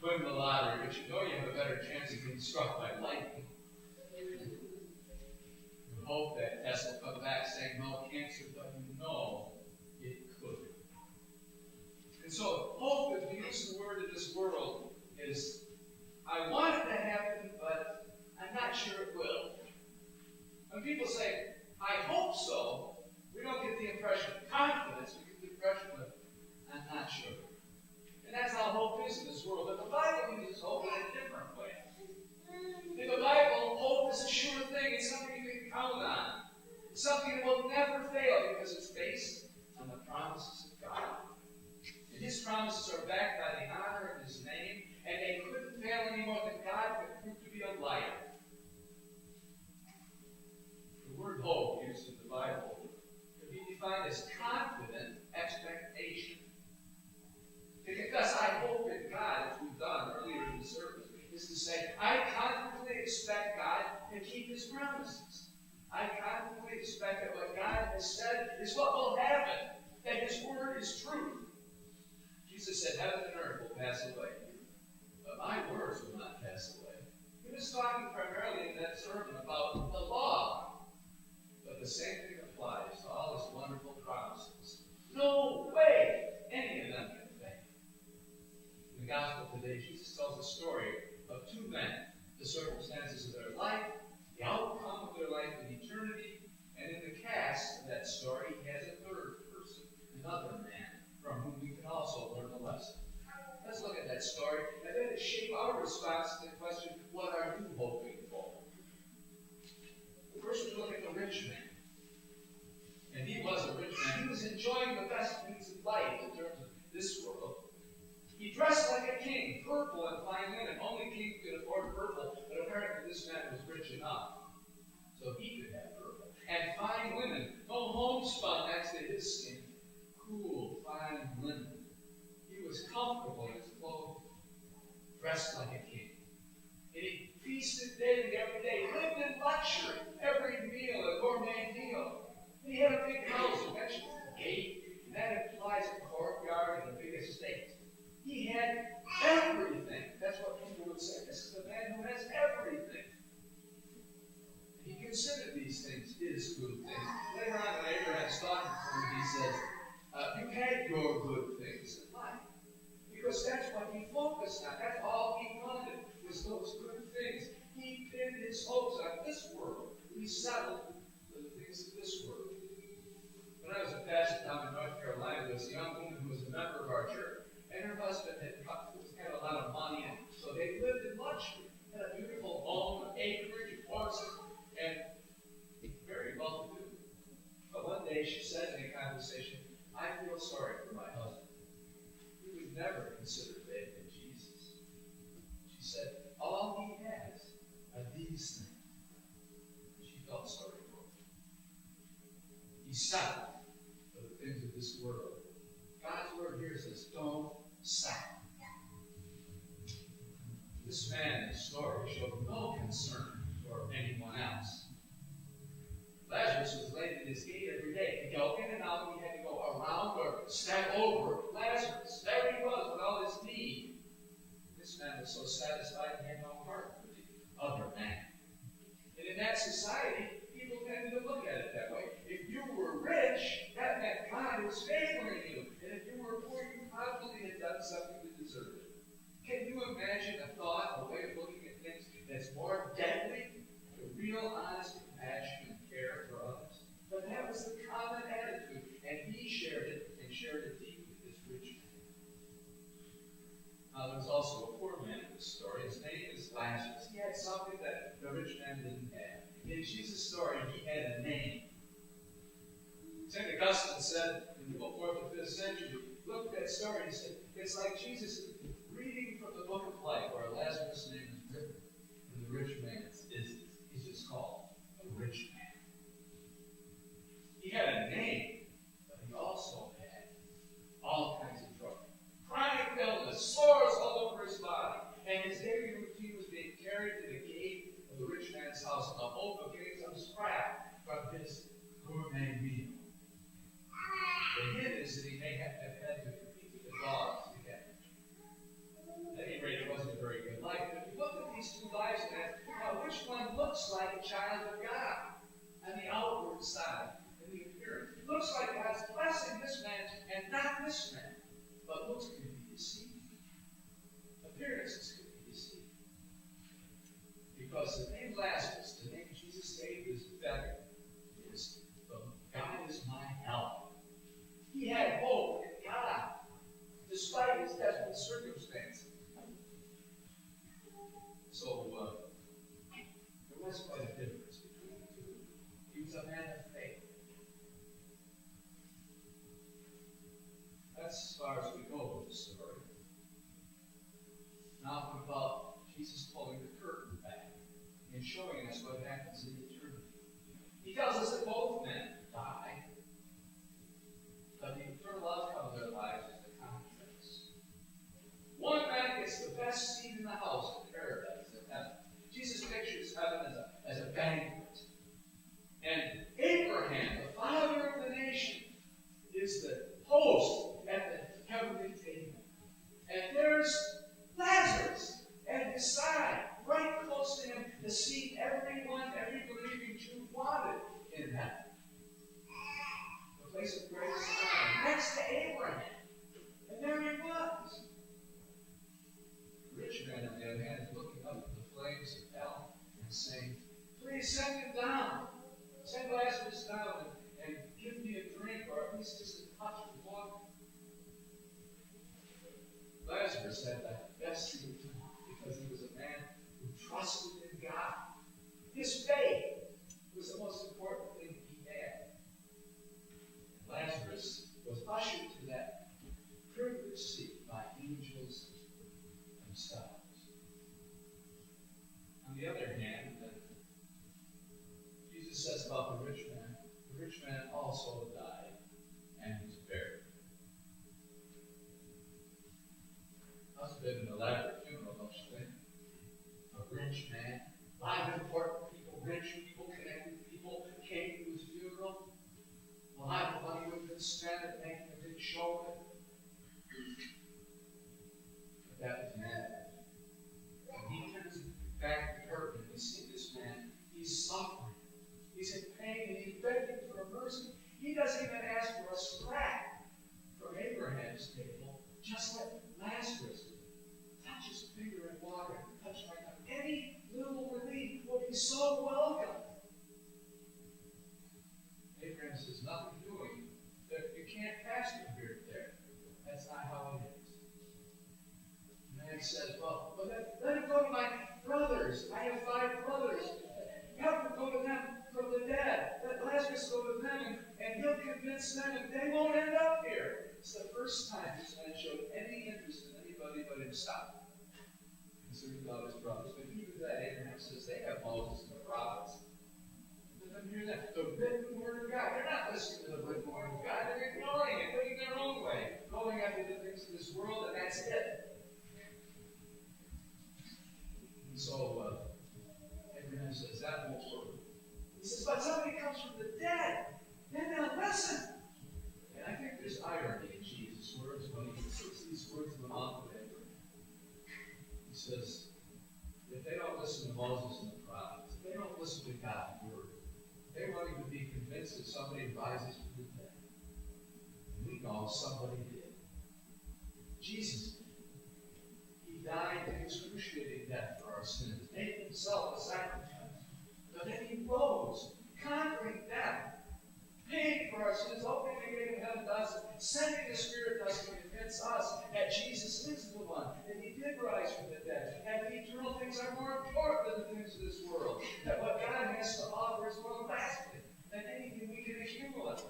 win the lottery, but you know you have a better chance of being struck by lightning. You hope that test will come back saying no cancer, but you know it could. And so hope, if we use the word in this world, is I want it to happen, but I'm not sure it will. When people say, I hope so, we don't get the impression of confidence, we get the impression of, I'm not sure. And that's how hope is in this world. But the Bible uses hope in a different way. In the Bible, hope is a sure thing. It's something you can count on. It's something that will never fail because it's based on the promises of God. And His promises are backed by the honor of His name, and they couldn't fail any more than God could prove to be a liar. The word hope used in the Bible can be defined as confident expectation. To confess, I hope in God, as we've done earlier in the service, is to say, I confidently expect God to keep His promises. I confidently expect that what God has said is what will happen, that His word is true. Jesus said, heaven and earth will pass away, but my words will not pass away. He was talking primarily in that sermon about the law, but the same thing applies to all His wonderful promises. No way any of them can fail. In the gospel today, Jesus tells a story of two men, the circumstances of their life, the outcome of their life in eternity, and in the cast of that story, He has a third person, another man, from whom we can also learn a lesson. Let's look at that story, and then it shape our response to the question, what are you hoping for? First, we look at the rich man. And he was a rich man. He was enjoying the best things of life in terms of this world. He dressed like a king, purple and fine linen. Only kings could afford purple, but apparently this man was rich enough, so he could have purple. And fine linen, no homespun next to his skin. Cool, fine linen. He was comfortable in his clothes, dressed like a king. And he feasted daily, every day, lived in luxury, every meal a gourmet meal. And he had a big house, eventually a gate, and that implies a courtyard and a big estate. He had everything. That's what people would say. This is a man who has everything. He considered these things his good things. Later on, when Abraham's talking to him, he says, you had your good things in life. Because that's what he focused on. That's all he wanted, was those good things. He pinned his hopes on this world. He settled for the things of this world. When I was a pastor down in North Carolina, there was a young woman who was a member of our church. And her husband had a lot of money, and so they lived in luxury. Had a beautiful home, acreage, horses, and very well to do. But one day she said in a conversation, I feel sorry for my husband. He would never consider faith in Jesus. She said, all he has are these things. She felt sorry for him. He settled for the things of this world. God's word here says, don't settle. This man in the story showed no concern for anyone else. Lazarus was laid at his gate every day. To go in and out, he had to go around or step over Lazarus. There he was with all his need. This man was so satisfied he had no heart for the other man. And in that society, people tended to look at it that way. If you were rich, that meant God was favoring you. And if you were poor, you probably had done something to deserve it. Can you imagine a thought, a way of looking at things that's more deadly to real honest compassion and care for others? But that was the common attitude, and he shared it, and shared it deep with this rich man. There was also a poor man in this story. His name is Lazarus. He had something that the rich man didn't have. In Jesus' story, he had a name. St. Augustine said in the 4th or 5th century, looked at that story and said, it's like Jesus reading from the book of life where Lazarus' name is written, and the rich man is just called a rich man. He had a name, but he also had all kinds of trouble. Chronic illness, sores all over his body, and his daily routine was being carried to the gate of the rich man's house in the hope of getting some scrap from his gourmet meal. The hint is that he may have had to compete with the dogs to get it. At any rate, it was showing us what happens in eternity. He tells us that both men die, but the eternal outcome of their lives is the contrast. One man gets the best seat in the house of paradise in heaven. Jesus pictures heaven as a banquet. And Abraham, the father of the nation, is the host at the heavenly table. And there's Lazarus at his side, right close to him, the seat every believing Jew wanted in heaven. The place of greatest honor, next to Abraham. And there he was. The rich man, on the other hand, is looking up at the flames of hell and saying, please send him down. Send Lazarus down and give me a drink, or at least just a touch of water. Lazarus had the best seat because he was a man who trusted in God. His faith was the most important thing he had. Lazarus was ushered to that privileged seat by angels themselves. On the other hand, Jesus says about the rich man also died and was buried. Must have been an elaborate funeral, don't you think? A rich man, a lot of important people, rich people, connected people came to his funeral. A lot of money would have been spent at making a big show of it. But that was mad. When he turns back to curtain, we see this man, he's suffering. He's in pain and he's begging for mercy. He doesn't even ask for a scrap from Abraham's table. Just let Lazarus touch his finger in water and touch my tongue. Any little relief will be so welcome. Abraham says, nothing doing. You can't pass from here to there. That's not how it is. The man says, well, let him go to my brothers. I have 5 brothers. Help him go to them from the dead. Let Lazarus go to them, and he'll convince them, and they won't end up here. It's the first time this man showed any interest in anybody but himself. Concerning about his brothers. But even that, Abraham says they have Moses and the prophets. Let them hear that. The written word of God. They're not listening to the written word of God. They're ignoring it, putting their own way, going after the things of this world, and that's it. And so, Abraham says that won't work. He says, but somebody comes from the dead, then they'll listen. And I think there's irony in Jesus' words when he puts these words in the mouth of Abraham. He says, if they don't listen to Moses and the prophets, if they don't listen to God's word, they won't even be convinced that somebody rises from the dead. And we know somebody did. Jesus did. He died an excruciating death for our sins, made himself a sacrifice. But then he rose, conquering death, paying for our sins, opening the gate of heaven to us, sending the Spirit to us to convince us that Jesus is the one, that he did rise from the dead, and the eternal things are more important than the things of this world, that what God has to offer is more lasting than anything we can accumulate.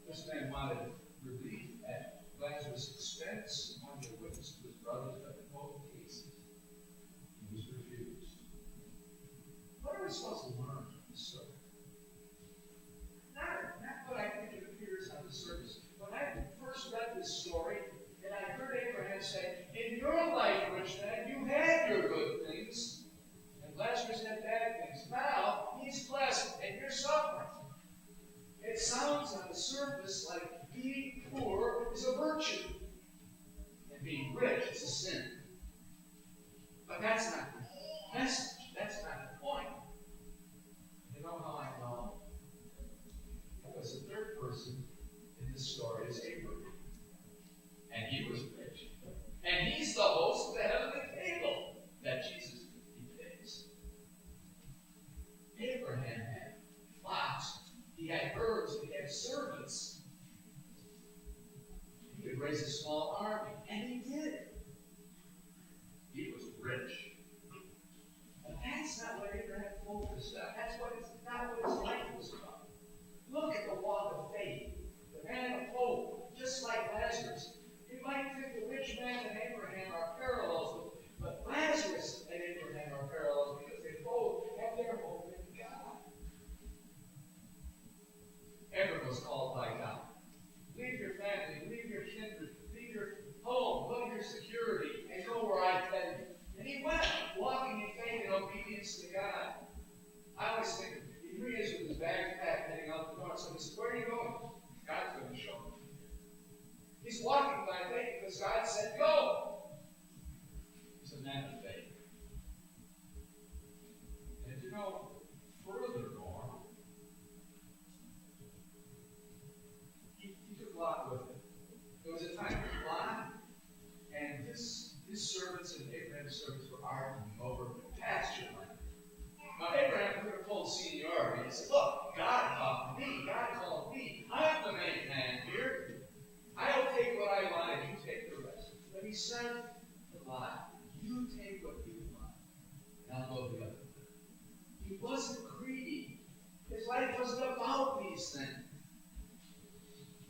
This man wanted relief at Lazarus' expense, and wanted to witness to his brothers, but in both cases, he was refused. What are we supposed to learn from this story? Not what I think it appears on the surface. When I first read this story, and I heard Abraham say, in your life, rich man, you had your good things, and Lazarus had bad things. Now, he's blessed, and you're suffering. It sounds on the surface like being poor is a virtue, and being rich is a sin. But that's not the message. That's not the point. You know how I know? Because the third person in this story is Abraham. And he was rich. And he's the host of the heavenly table that Jesus pays. Abraham had flocks. He had herds. He had servants. He could raise a small army. And he did. He was rich. But that's not what Abraham focused on. That's not what his life was about. Look at the walk of faith. The man of hope, just like Lazarus. You might think the rich man and Abraham are parallels, but by faith because God said go. He's a man of faith. And you know, furthermore, he took Lot with him. There was a time when Lot and his servants and Abraham's servants were arguing over pasture land. Now, Abraham could have pulled seniority and said, look, God called me. God called me. I'm the main man here. I'll take what I want and you take the rest. But he said to Lot, you take what you want and I'll go the other way. He wasn't greedy. His life wasn't about these things.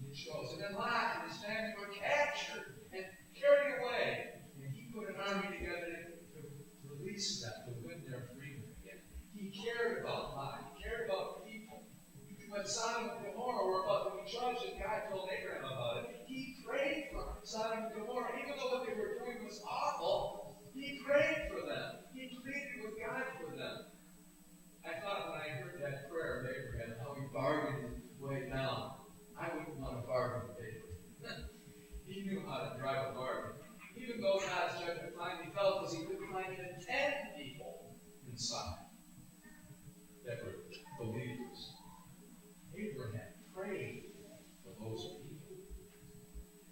It shows. And then Lot and his family were captured and carried away. And he put an army together to release them, to win their freedom again. He cared about Lot. He cared about people. When Sodom and Gomorrah were about to be judged, and God told Abraham about it, he prayed for Sodom and Gomorrah. Even though what they were doing was awful, he prayed for them. He pleaded with God for them. I thought when I heard that prayer of Abraham, how he bargained his way down. I wouldn't want to bargain with Abraham. He knew how to drive a bargain. Even though God's judgment finally fell because he couldn't find even 10 people inside that were believers. Abraham prayed for those people.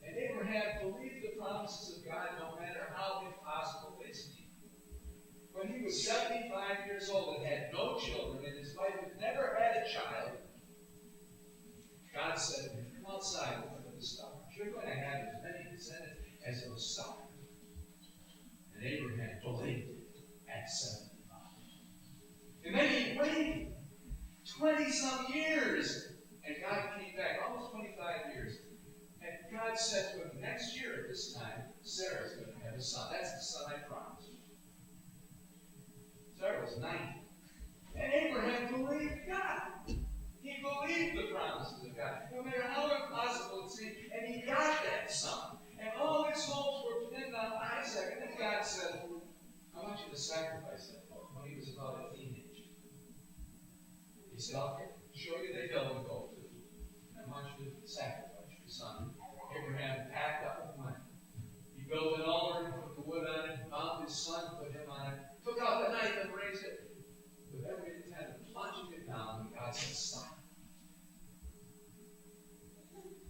And Abraham believed the promises of God no matter how impossible they seemed. When he was 75 years old and had no children, and his wife had never had a child, God said to him, come outside and look at the stars. You're going to have as many descendants as those stars. And Abraham believed it at 75. And then he waited 20-some years. And God came back, almost 25 years. And God said to him, next year at this time, Sarah's going to have a son. That's the son I promised you. Sarah was 90. And Abraham believed God. He believed the promises of God, no matter how impossible it seemed. And he got that son. And all his hopes were pinned on Isaac. And then God said, I want you to sacrifice that boy when he was about a teenager. He said, I'll show you the hill to go to. I want you to sacrifice your son. Abraham packed up and went. He built an altar and put the wood on it, bound his son, put him on it, took out the knife and raised it with every intent of plunging it down. And God said, stop.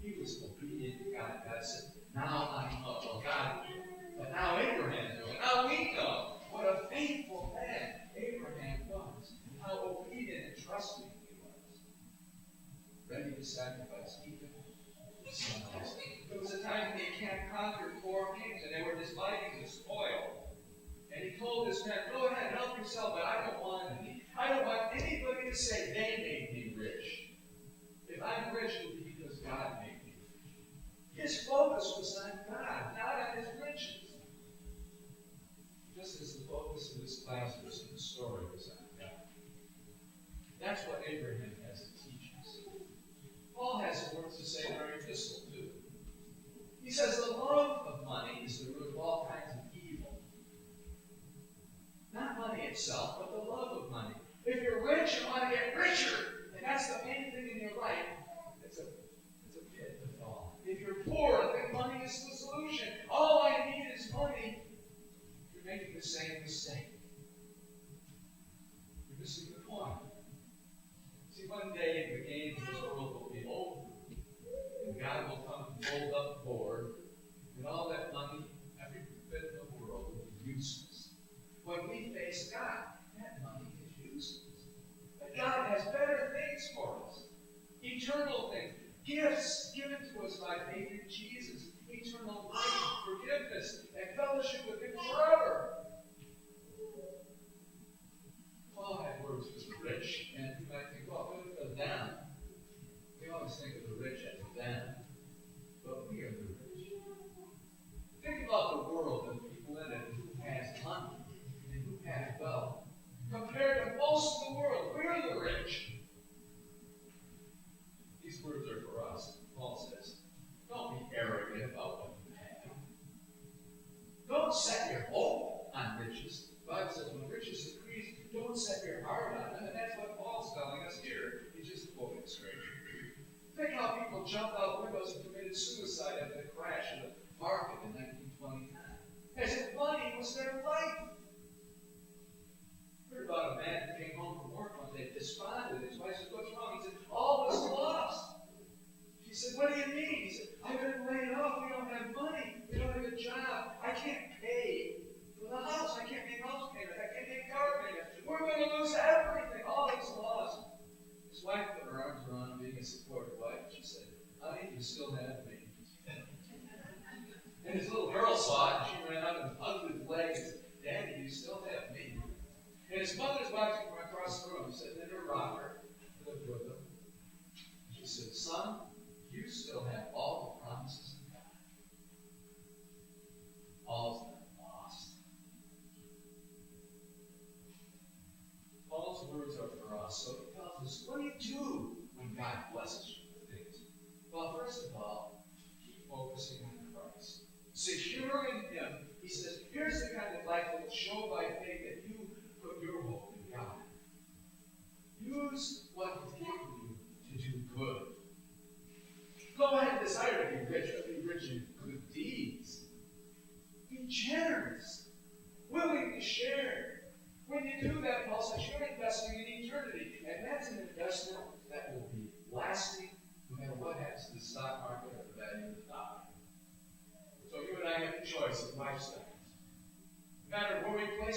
He was obedient to God. God said, now I know. Well, God knew. But now Abraham knew. And now we know what a faithful man Abraham was. How obedient and trusting he was. Ready to sacrifice even his son. There was a time when he conquered 4 kings and they were dividing the spoil. And he told his men, go ahead, help yourself, but I don't want any. I don't want anybody to say they made me rich. If I'm rich, it will be because God made me rich. His focus was on God, not on his riches. Just as the focus of this Lazarus in the story was on God. That's what Abraham has to teach us. Paul has some words to say in our epistle, too. He says the love of money is the root of all kinds of evil. Not money itself, but the love of money. If you're rich, you want to get richer. And that's the main thing in your life. It's a pit to fall. If you're poor, then money is the solution. All I need is money. You're making the same mistake. You're missing the point. See, one day the game of this world will be over. And God will come and fold up the board. And all that money, every bit in the world, will be useless. When we face God,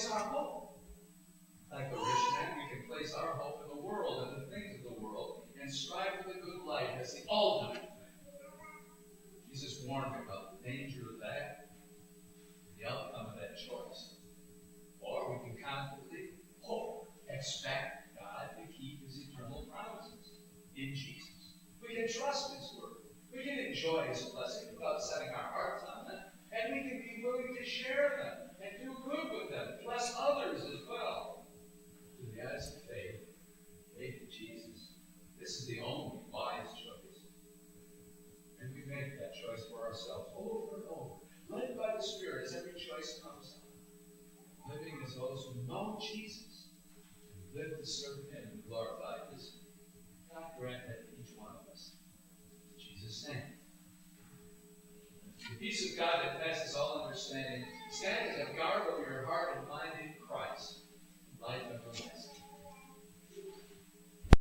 place our hope. Like the rich man, we can place our hope in the world and the things of the world and strive for the good life as the ultimate thing. Jesus warned about the danger of that, the outcome of that choice. Or we can confidently hope, expect God to keep his eternal promises in Jesus. We can trust his word. We can enjoy his blessings without setting our hearts on them. And we can be willing to share them and do good with them, bless others as well. Through the eyes of faith in Jesus, this is the only wise choice. And we make that choice for ourselves over and over, led by the Spirit as every choice comes up. Living as those who know Jesus and live to serve him and glorify his name. God grant that to each one of us. In Jesus' name. The peace of God that passes all understanding stands